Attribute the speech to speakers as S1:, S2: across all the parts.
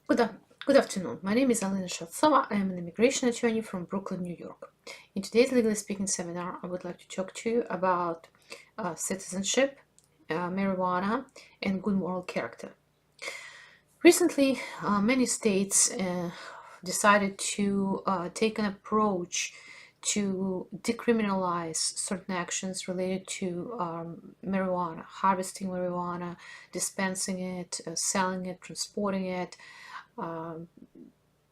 S1: Good, good afternoon. My name is Alina Shevtsova. I am an immigration attorney from Brooklyn, New York. In today's Legally Speaking seminar, I would like to talk to you about citizenship, marijuana, and good moral character. Recently, many states decided to take an approach to decriminalize certain actions related to marijuana, harvesting marijuana, dispensing it, selling it, transporting it,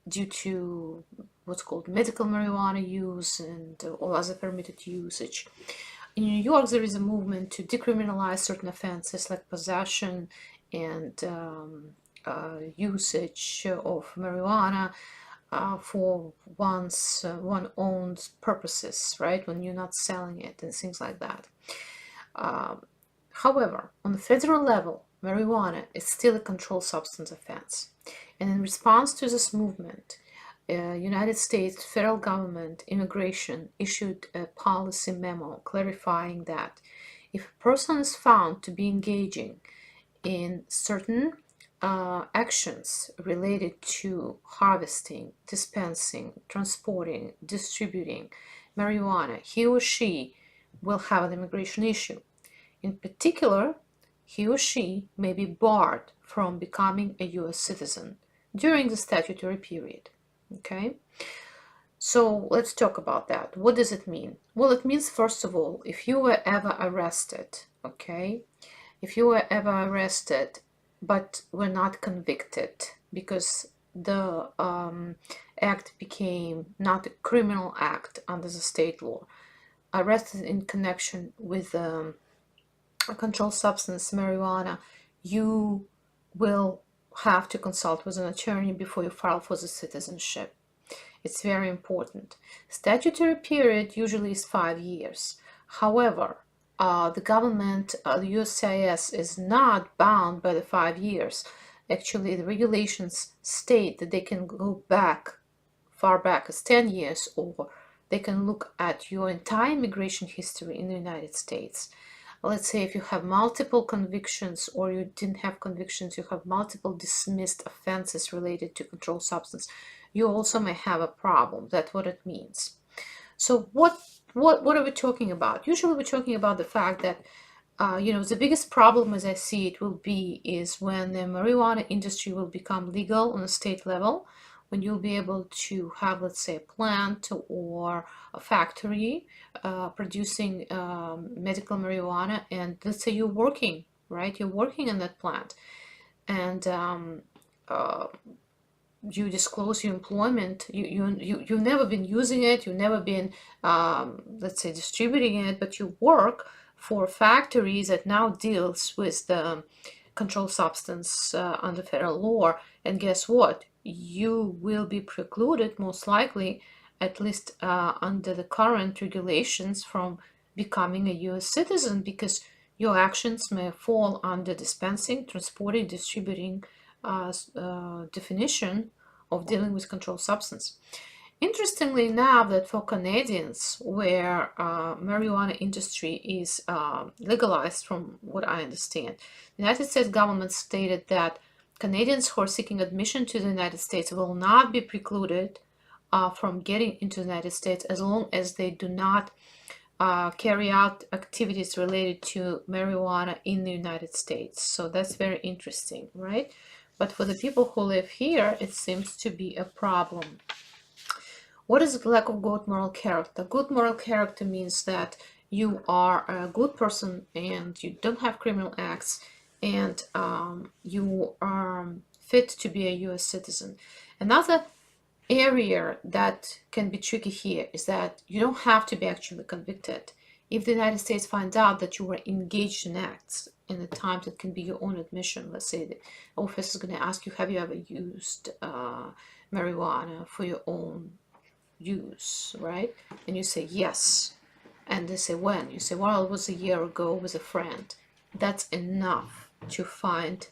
S1: due to what's called medical marijuana use and all other permitted usage. In New York, there is a movement to decriminalize certain offenses like possession and usage of marijuana for one's one own purposes, right? When you're not selling it and things like that. However, on the federal level, marijuana is still a controlled substance offense. And in response to this movement, United States federal government immigration issued a policy memo clarifying that if a person is found to be engaging in certain actions related to harvesting, dispensing, transporting, distributing marijuana, he or she will have an immigration issue. In particular, he or she may be barred from becoming a U.S. citizen during the statutory period. Okay, so let's talk about that. What does it mean? Well, it means, first of all, if you were ever arrested, okay, if you were ever arrested but were not convicted because the act became not a criminal act under the state law, arrested in connection with a controlled substance, marijuana, you will have to consult with an attorney before you file for the citizenship. It's very important. Statutory period usually is 5 years. However, the government, the USICS, is not bound by the 5 years. Actually, the regulations state that they can go back, far back as 10 years, or they can look at your entire immigration history in the United States. Let's say if you have multiple convictions or you didn't have convictions, you have multiple dismissed offenses related to controlled substance, you also may have a problem. That's what it means. So what are we talking about? Usually we're talking about the fact that the biggest problem, as I see it, will be is when the marijuana industry will become legal on a state level, when you'll be able to have, let's say, a plant or a factory producing medical marijuana, and let's say you're working, right? You're working in that plant, and you disclose your employment. You've never been using it. You've never been, let's say, distributing it, but you work for factories that now deals with the controlled substance under federal law. And guess what? You will be precluded, most likely, at least under the current regulations, from becoming a U.S. citizen because your actions may fall under dispensing, transporting, distributing definition of dealing with controlled substance. Interestingly enough, that for Canadians, where marijuana industry is legalized, from what I understand, the United States government stated that Canadians who are seeking admission to the United States will not be precluded from getting into the United States as long as they do not carry out activities related to marijuana in the United States. So that's very interesting, right? But for the people who live here, it seems to be a problem. What is the lack of good moral character? Good moral character means that you are a good person and you don't have criminal acts and you are fit to be a U.S. citizen. Another area that can be tricky here is that you don't have to be actually convicted. If the United States finds out that you were engaged in acts in the time that can be your own admission, let's say the office is going to ask you, have you ever used marijuana for your own use, right? And you say yes. And they say, when? You say, well, it was a year ago with a friend. That's enough to find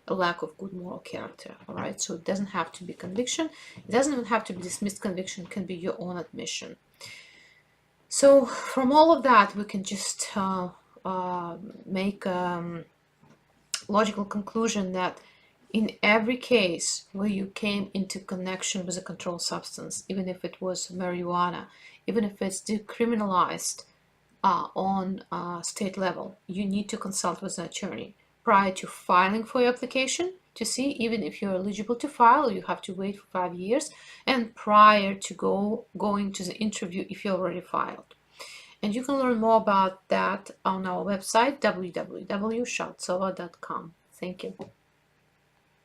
S1: a lack of good moral character, all right? So it doesn't have to be conviction. It doesn't even have to be dismissed conviction. It can be your own admission. So from all of that, we can just make a logical conclusion that In every case where you came into connection with a controlled substance, even if it was marijuana, even if it's decriminalized on state level, you need to consult with an attorney prior to filing for your application to see even if you're eligible to file. You have to wait for 5 years, and prior to going to the interview if you already filed. And you can learn more about that on our website, www.shaltsova.com. Thank you.